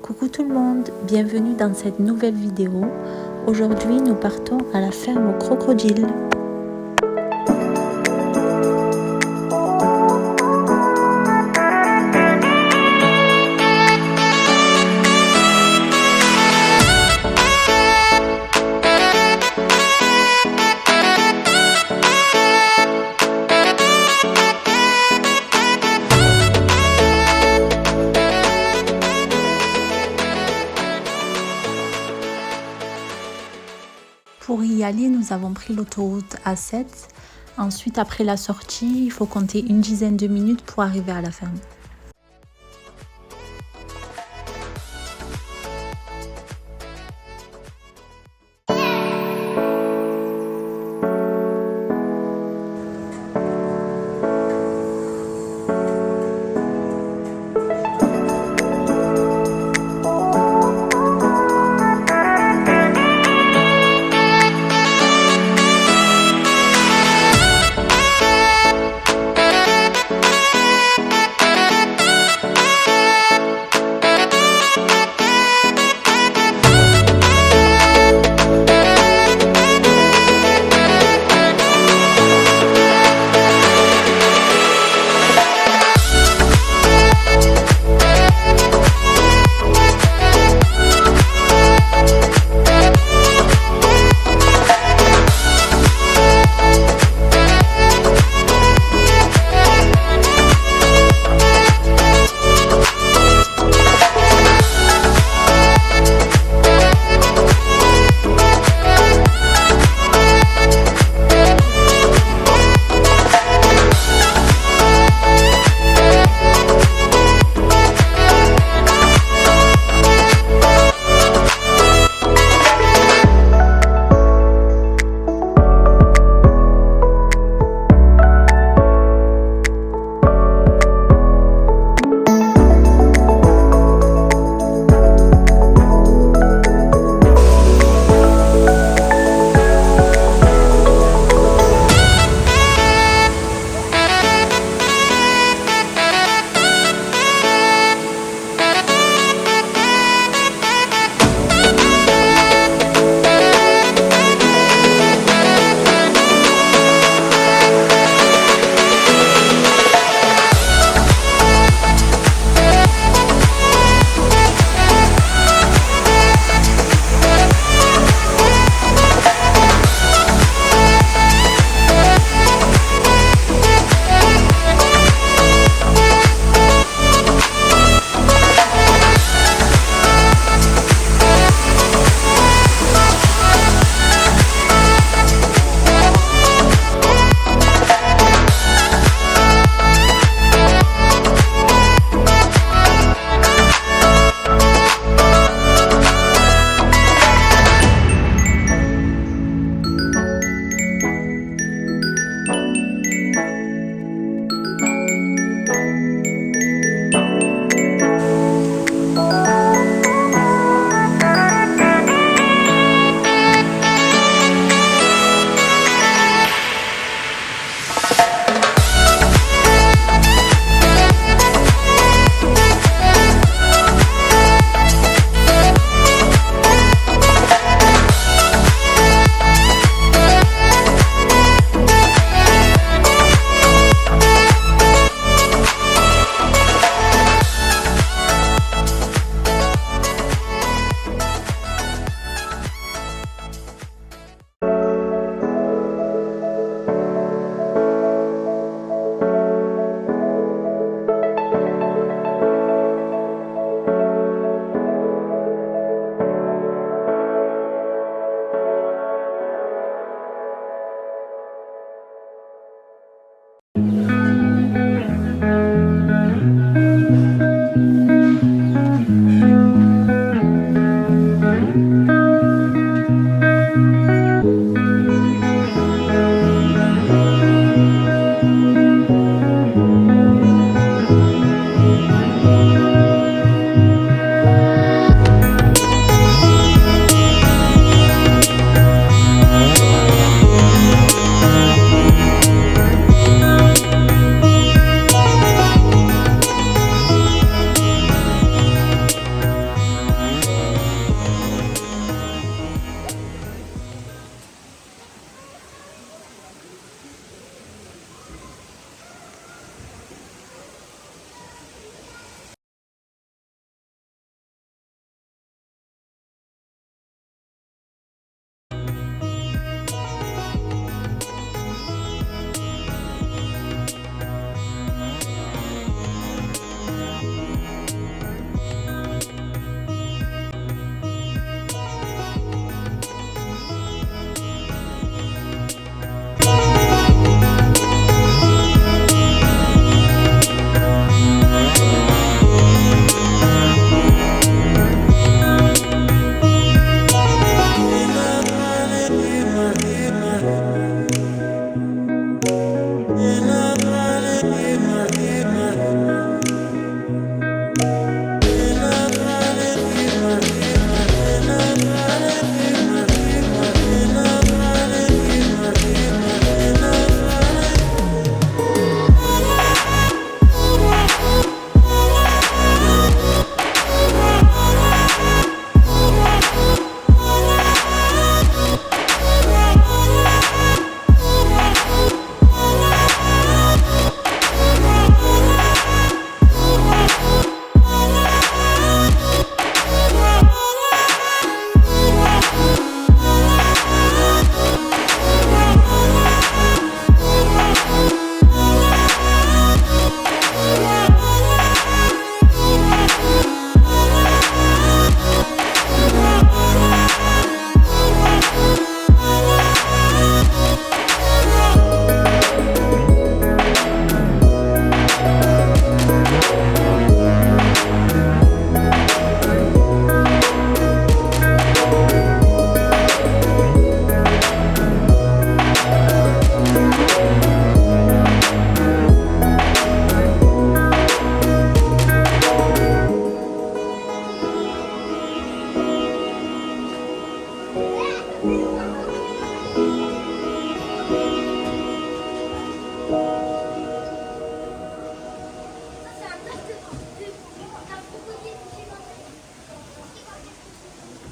Coucou tout le monde, bienvenue dans cette nouvelle vidéo. Aujourd'hui nous partons à la ferme aux crocodiles. Pour y aller, nous avons pris l'autoroute A7. Ensuite, après la sortie, il faut compter une dizaine de minutes pour arriver à la ferme.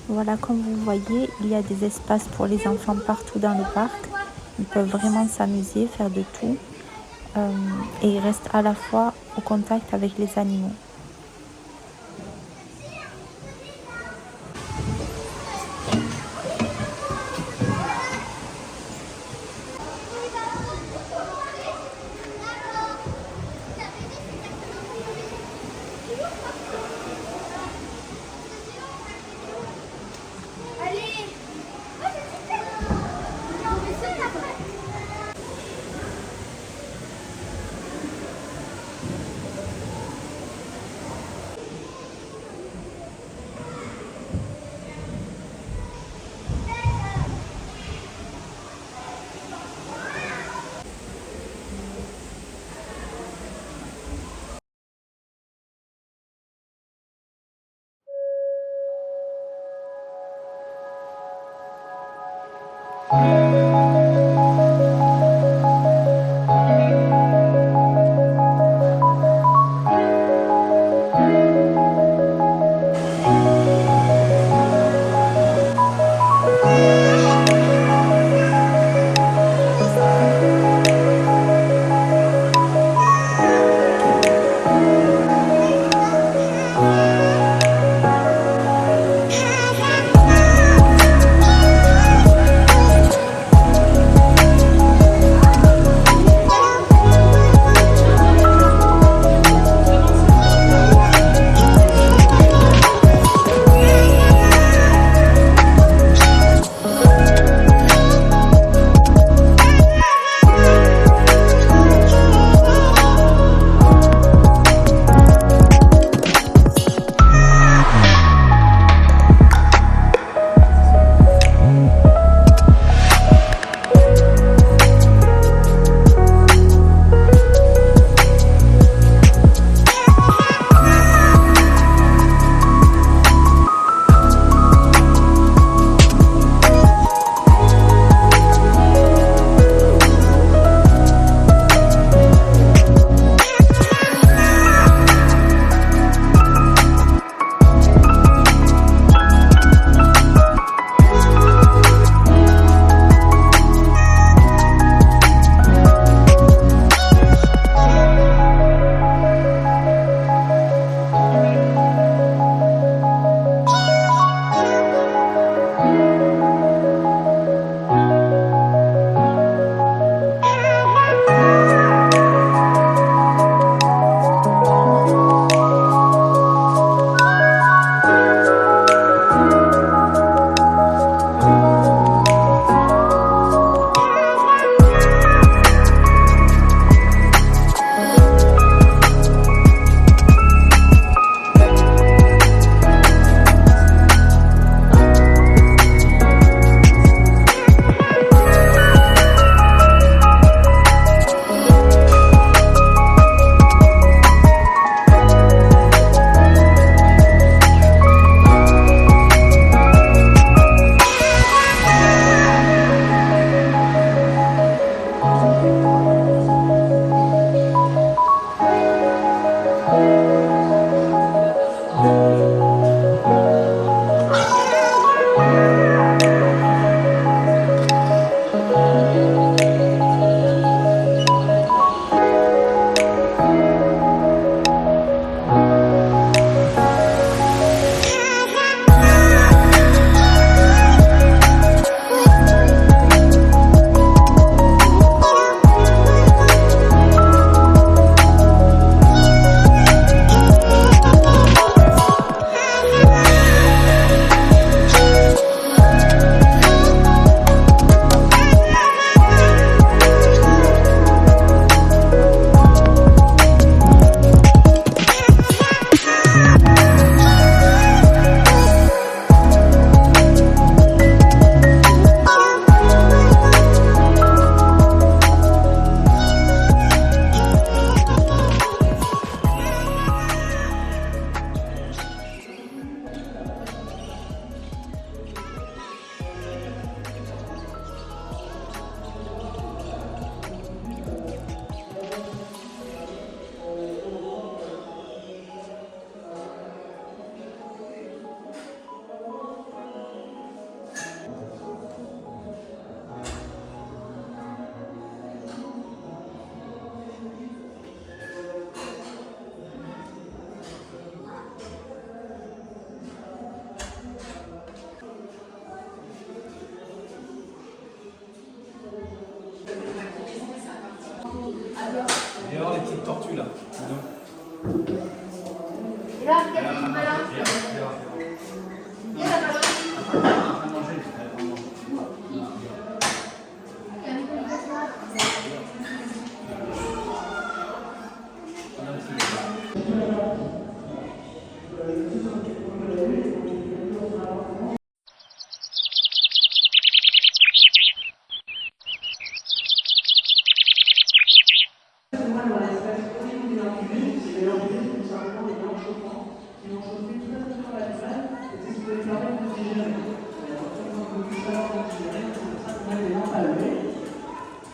Voilà, comme vous voyez, il y a des espaces pour les enfants partout dans le parc. Ils peuvent vraiment s'amuser, faire de tout. Et ils restent à la fois au contact avec les animaux.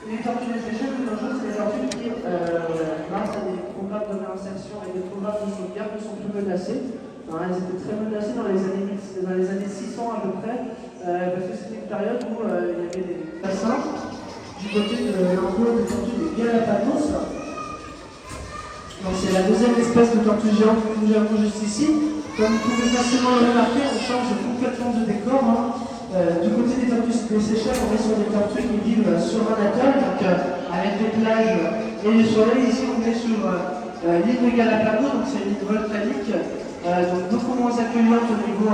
Les tortues desséchées, c'est des tortues qui, grâce à des programmes de réinsertion et des programmes de sauvegarde, ne sont plus menacées. Elles étaient très menacées dans les années 600 à peu près, parce que c'était une période où il y avait des bassins du côté de l'enclos des tortues des Galapagos. Donc c'est la deuxième espèce de tortue géante que nous avons juste ici. Comme vous pouvez facilement le remarquer, on change complètement de décor. Du côté des tortues desséchées, on est sur des tortues qui vivent sur un atoll, donc avec des plages et du soleil. Ici, on est sur l'île de Galapagos, donc c'est une île volcanique, donc beaucoup moins accueillante au niveau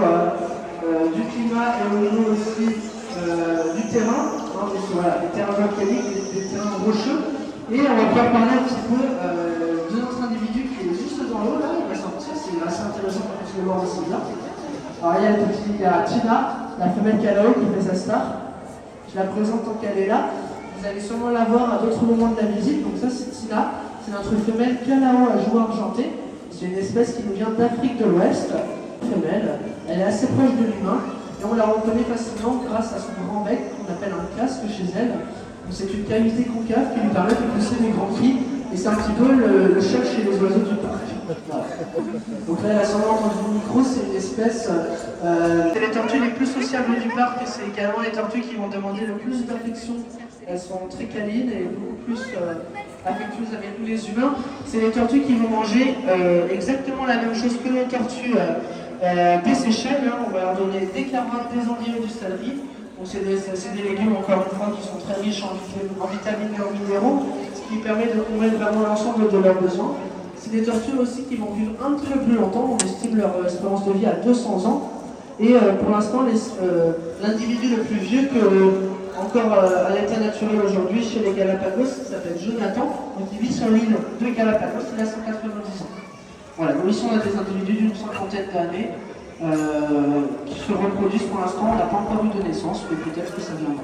du climat et au niveau aussi du terrain. Voilà, des terrains volcaniques, des terrains rocheux. Et on va pouvoir parler un petit peu de notre individu qui est juste dans l'eau, là, il va sortir, c'est assez intéressant qu'on puisse le voir aussi là. Alors il y a Tina, la femelle Kalao qui fait sa star. Je la présente tant qu'elle est là. Vous allez sûrement la voir à d'autres moments de la visite. Donc ça c'est Tina, c'est notre femelle Kalao à joue argenté. C'est une espèce qui nous vient d'Afrique de l'Ouest, femelle. Elle est assez proche de l'humain et on la reconnaît facilement grâce à son grand bec qu'on appelle un casque chez elle. C'est une cavité concave qui lui permet de pousser des grands cris et c'est un petit peu le chef chez les oiseaux du parc. Voilà. Donc là, elle a sûrement entendu le micro, c'est une espèce. C'est les tortues les plus sociables du parc et c'est également les tortues qui vont demander le plus d'affection. Elles sont très câlines et beaucoup plus affectueuses avec nous les humains. C'est les tortues qui vont manger exactement la même chose que les tortues des Seychelles. On va leur donner des carottes, des endives et du céleri. C'est des légumes, encore une fois, qui sont très riches en vitamines et en minéraux, ce qui permet de couvrir vraiment l'ensemble de leurs besoins. C'est des tortues aussi qui vont vivre un petit peu plus longtemps. On estime leur espérance de vie à 200 ans. Et pour l'instant, l'individu le plus vieux encore à l'état naturel aujourd'hui chez les Galapagos s'appelle Jonathan. Donc il vit sur l'île de Galapagos, il a 190 ans. Voilà, nous ici on a des individus d'une cinquantaine d'années. Qui se reproduisent pour l'instant, on n'a pas encore eu de naissance, mais peut-être que ça viendra.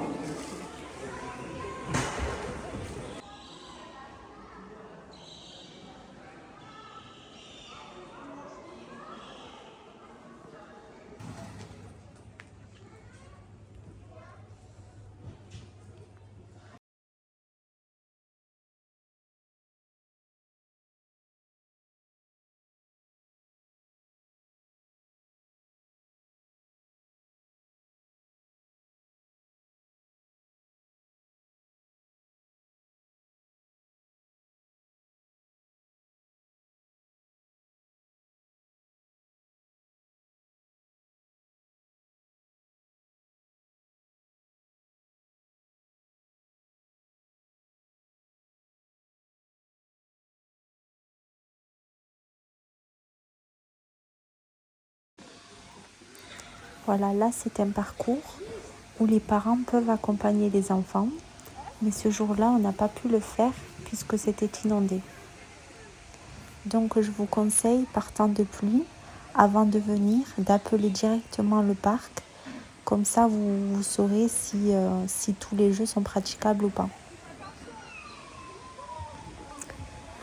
Voilà, là c'est un parcours où les parents peuvent accompagner les enfants, mais ce jour-là on n'a pas pu le faire puisque c'était inondé. Donc je vous conseille, par temps de pluie, avant de venir, d'appeler directement le parc, comme ça vous saurez si tous les jeux sont praticables ou pas.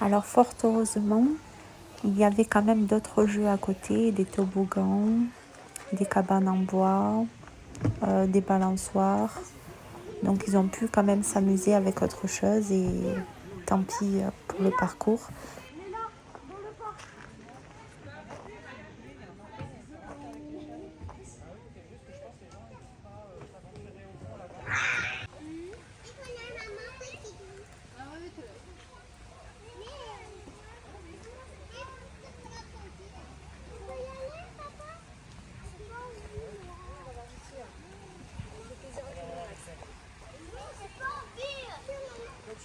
Alors fort heureusement, il y avait quand même d'autres jeux à côté, des toboggans, des cabanes en bois, des balançoires. Donc ils ont pu quand même s'amuser avec autre chose et tant pis pour le parcours.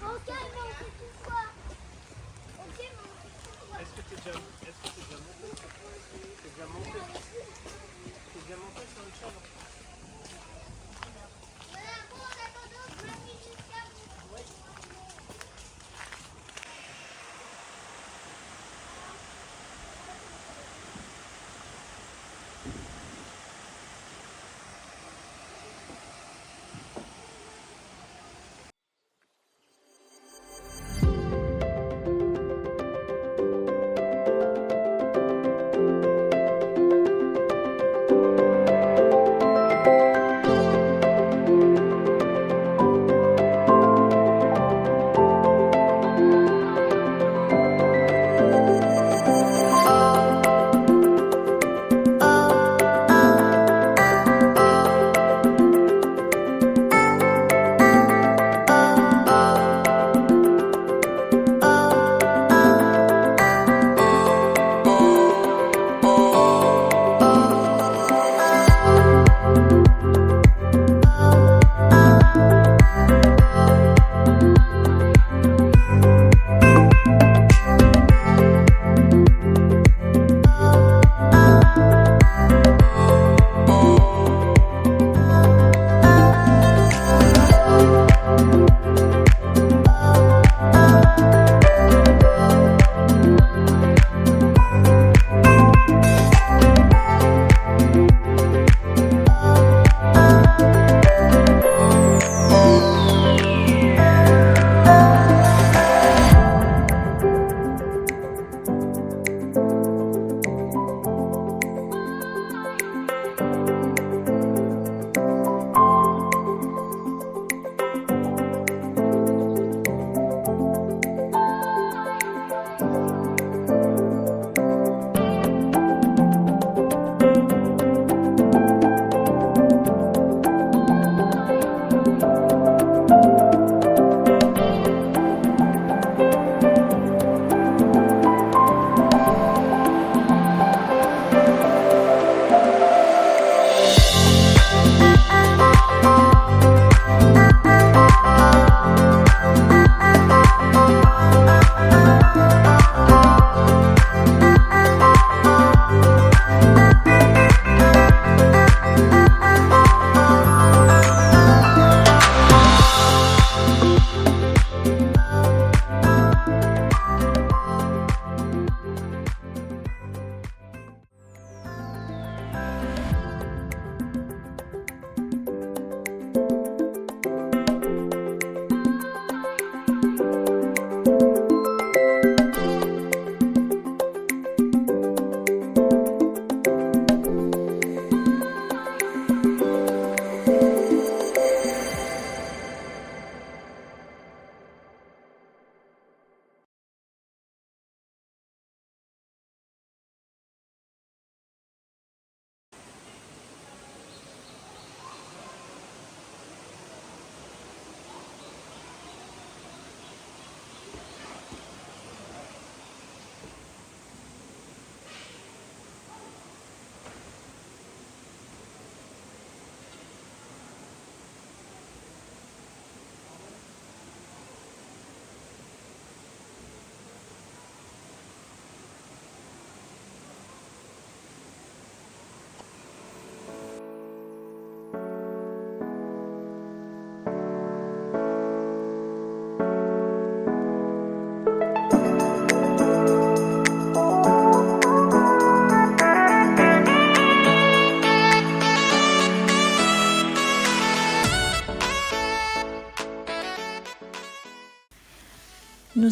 Ok, mais on fait tout ça. Ok.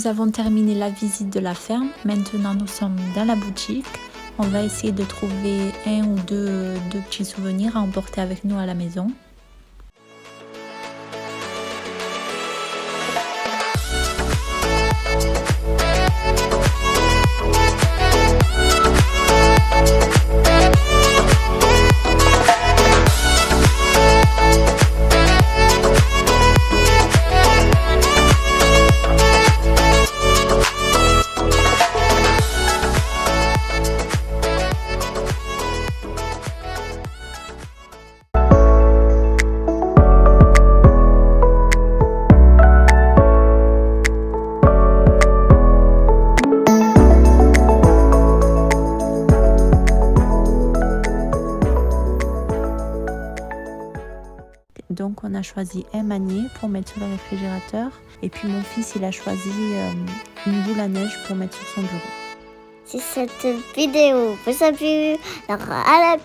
Nous avons terminé la visite de la ferme. Maintenant, nous sommes dans la boutique. On va essayer de trouver un ou deux petits souvenirs à emporter avec nous à la maison. Donc on a choisi un manier pour mettre sur le réfrigérateur. Et puis mon fils il a choisi une boule à neige pour mettre sur son bureau. Si cette vidéo vous a plu, alors à la